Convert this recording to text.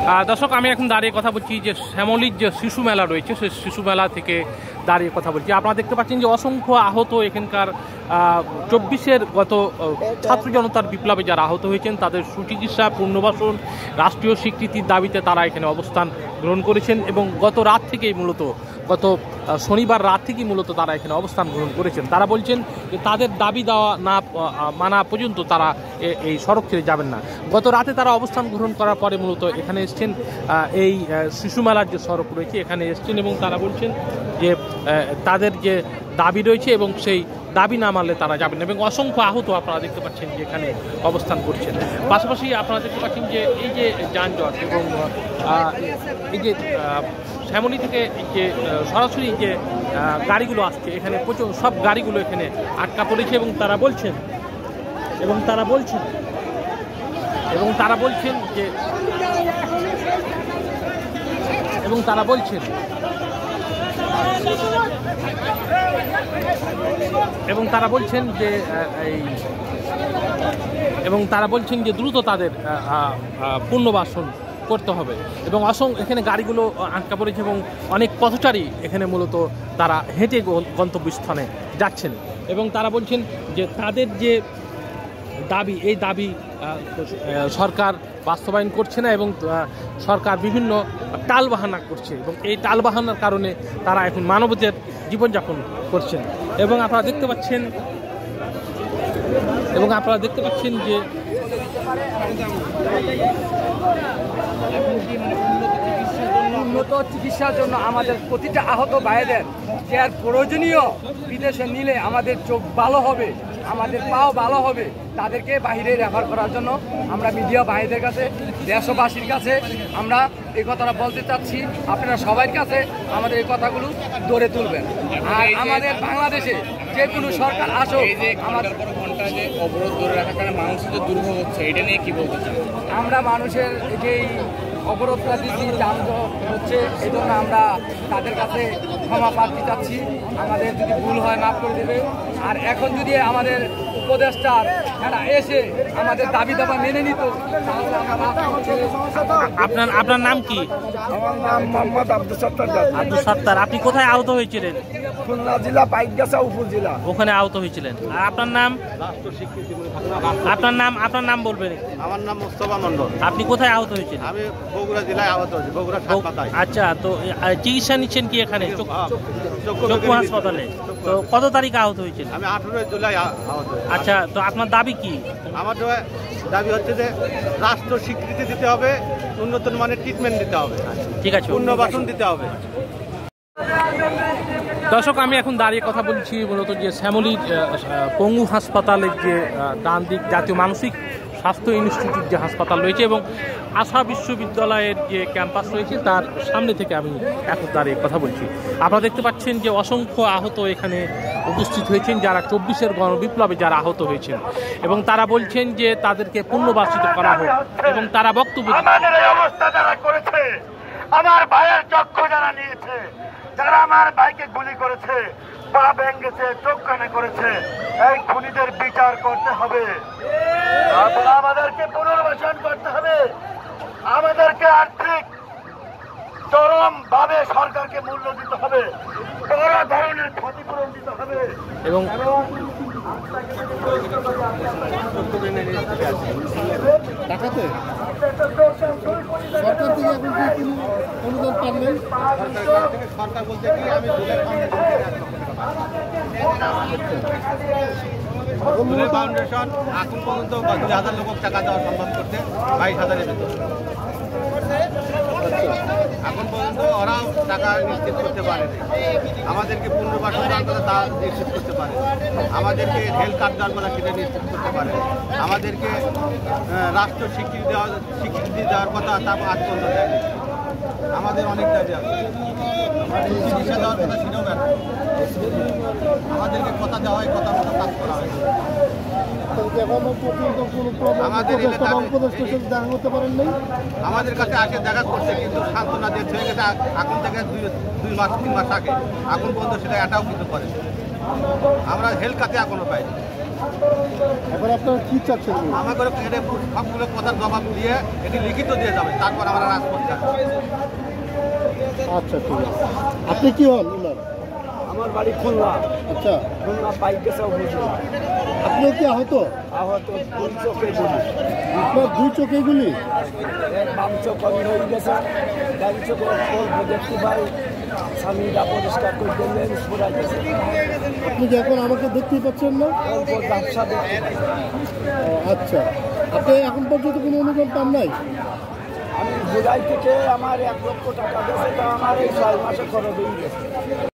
দর্শক, আমি এখন দাঁড়িয়ে কথা বলছি যে শ্যামলীর যে শিশু মেলা রয়েছে সেই শিশু মেলা থেকে দাঁড়িয়ে কথা বলছি। আপনারা দেখতে পাচ্ছেন যে অসংখ্য আহত এখানকার 24-এর গত ছাত্র জনতার বিপ্লবে যারা আহত হয়েছেন তাদের সুচিকিৎসা, পুনর্বাসন, রাষ্ট্রীয় স্বীকৃতির দাবিতে তারা এখানে অবস্থান গ্রহণ করেছেন এবং গত শনিবার রাত থেকেই মূলত তারা এখানে অবস্থান গ্রহণ করেছেন। তারা বলছেন যে তাদের দাবি দেওয়া না মানা পর্যন্ত তারা এই সড়ক ছেড়ে যাবেন না। গত রাতে তারা অবস্থান গ্রহণ করার পরে মূলত এখানে এসছেন, এই শিশু মেলার যে সড়ক রয়েছে এখানে এসছেন এবং তারা বলছেন যে তাদের যে দাবি রয়েছে এবং সেই দাবি না মানলে তারা যাবেন না এবং অসংখ্য আহত আপনারা দেখতে পাচ্ছেন যে এখানে অবস্থান করছেন। পাশাপাশি আপনারা দেখতে পাচ্ছেন যে এই যে যানজট এবং এই যে শ্যামলী থেকে যে সরাসরি যে গাড়িগুলো আসছে এখানে প্রচুর সব গাড়িগুলো এখানে আটকা পড়েছে এবং তারা বলছেন যে দ্রুত তাদের পুনর্বাসন করতে হবে এবং এখানে গাড়িগুলো আটকা পড়েছে এবং অনেক পথচারী এখানে মূলত তারা হেঁটে গন্তব্যস্থানে যাচ্ছেন এবং তারা বলছেন যে তাদের যে দাবি এই দাবি সরকার বাস্তবায়ন করছে না এবং সরকার বিভিন্ন টালবাহানা করছে এবং এই টালবাহানার কারণে তারা এখন মানবতার জীবনযাপন করছেন এবং আপনারা দেখতে পাচ্ছেন যে উন্নত চিকিৎসার জন্য আমাদের প্রতিটা আহত ভাইদের যে আর প্রয়োজনীয় বিদেশে নিলে আমাদের চোখ ভালো হবে, আমাদের পাও ভালো হবে, তাদেরকে বাহিরে রেফার করার জন্য আমরা মিডিয়া ভাইদের কাছে, দেশবাসীর কাছে আমরা এই কথাটা বলতে চাচ্ছি। আপনারা সবার কাছে আমাদের এই কথাগুলো ধরে তুলবেন। আর আমাদের বাংলাদেশে যে কোনো সরকার আসুক, আমাদের অবরোধ ধরে রাখার কারণে মানুষের যে দুর্ভোগ হচ্ছে এটা নিয়ে কি বলতে চান? আমরা মানুষের যেই অবরোধটা দিচ্ছি, যানজট হচ্ছে, এই জন্য আমরা তাদের কাছে ক্ষমা প্রার্থী চাচ্ছি। আমাদের যদি ভুল হয় মাফ করে দেবে। আর এখন যদি আমাদের উপদেষ্টার এরা এসে আমাদের দাবি দাবা মেনে নিত তাহলে আমরা। আপনার নাম কি? আমার নাম মোহাম্মদ আব্দুল সত্তার। আব্দুল সত্তার, আপনি কোথায় আহত হয়েছিলেন? খুলনা জেলা পাইকগাছা উপজেলা। ওখানে আহত হয়েছিলেন। আর আপনার নাম বলবেন? আমার নাম মোস্তফা মন্ডল। আপনি কোথায় আহত হয়েছিলেন? আমি বগুড়া জেলায় আহত হয়েছি, বগুড়া হাসপাতালে। আচ্ছা, তো চিকিৎসা নিচ্ছেন কি এখানে চক্ষু হাসপাতালে? তো কত তারিখ আহত হয়েছিল? আমি 18 জুলাই আহত হয়েছি। আচ্ছা, তো আপনার দাবি কি? আমার দাবি হচ্ছে যে রাষ্ট্র স্বীকৃতি দিতে হবে, উন্নত মানের ট্রিটমেন্ট দিতে হবে, ঠিক আছে, পুনর্বাসন দিতে হবে। দর্শক, আমি এখন দাঁড়িয়ে কথা বলছি মূলত যে শ্যামলীর পঙ্গু হাসপাতালের যে ডান দিক জাতীয় মানসিক স্বাস্থ্য ইনস্টিটিউট যে হাসপাতাল রয়েছে এবং আশা বিশ্ববিদ্যালয়ের যে ক্যাম্পাস রয়েছে তার সামনে থেকে আমি এখন দাঁড়িয়ে কথা বলছি। আপনারা দেখতে পাচ্ছেন যে অসংখ্য আহত এখানে উপস্থিত হয়েছেন, যারা 24-এর গণবিপ্লবে যারা আহত হয়েছেন এবং তারা বলছেন যে তাদেরকে পুনর্বাসিত করা হোক এবং তারা বক্তব্য আমাদের এই অবস্থা যারা করেছে, আমার ভাইয়ের চক্ষু যারা নিয়েছে, যারা আমার ভাইকে গুলি করেছে, পা ভেঙেছে, চোখ কানে করেছে, এই খুনিদের বিচার করতে হবে। আমাদেরকে পুনর্বাসন করতে হবে, আমাদেরকে আর্থিক চরম ভাবে সরকারকে মূল্য দিতে হবে, বড় ধরনের ক্ষতিপূরণ দিতে হবে এবং সরকার বলতে কি আমি ফাউন্ডেশন এখন পর্যন্ত 2,000 লোক টাকা দেওয়া সম্ভব করতে 22,000-এর ভেতর। এখন পর্যন্ত ওরাও টাকা নিশ্চিত করতে পারে, আমাদেরকে পুনর্বাসন তা নিশ্চিত করতে পারে, আমাদেরকে হেলথ কার্ড দেওয়ার কথা সেটা নিশ্চিত করতে পারে, আমাদেরকে রাষ্ট্র স্বীকৃতি দেওয়ার কথা তা আজ পর্যন্ত দেয়নি। আমাদের অনেক দাবি আছে, চিকিৎসা দেওয়ার কথা সেটাও ব্যর্থ। আমাদেরকে কথা দেওয়া হয়, কথা মতো কাজ করা হয়। আমাদের কাছে আসে দেখা করছে কিন্তু সান্ত্বনা দিয়ে হয়ে গেছে এখন থেকে 2 মাস 3 মাস আগে, এখন পর্যন্ত সেটা এটাও কিছু করে। আমরা হেলথ খাতে এখনো পাইনি। এখন আপনারা কি চাচ্ছেন? আমাদের এখানে সবগুলো কথার জবাব দিয়ে এটি লিখিত দিয়ে যাবে, তারপর আমরা রাজপথ থাকবো। আচ্ছা ঠিক আছে। আপনি কি হন ওনার? আমার বাড়ি খুলনা, আচ্ছা, খুলনা পাইকেছে উপজেলা। আপনিও কি আহত? আহত দুই চোখে গুলি, আপনার 2 চোখে গুলি? এক বাম চোখ বন্ধ হয়ে গেছে, ডান চোখে অল্প দেখতে পাই। স্বামীরা পরিষ্কার করে দিলেন, পুরা গেছে। আপনি কি এখন আমাকে দেখতেই পাচ্ছেন না? অল্প ব্যবসা দেখতে পাই। আচ্ছা, আপনি এখন পর্যন্ত কোনো অনুদান পান নাই? আমি জুলাই থেকে আমার 1 লক্ষ টাকা দিয়েছে, তা আমার এই 6 মাসে খরচ হয়ে গেছে।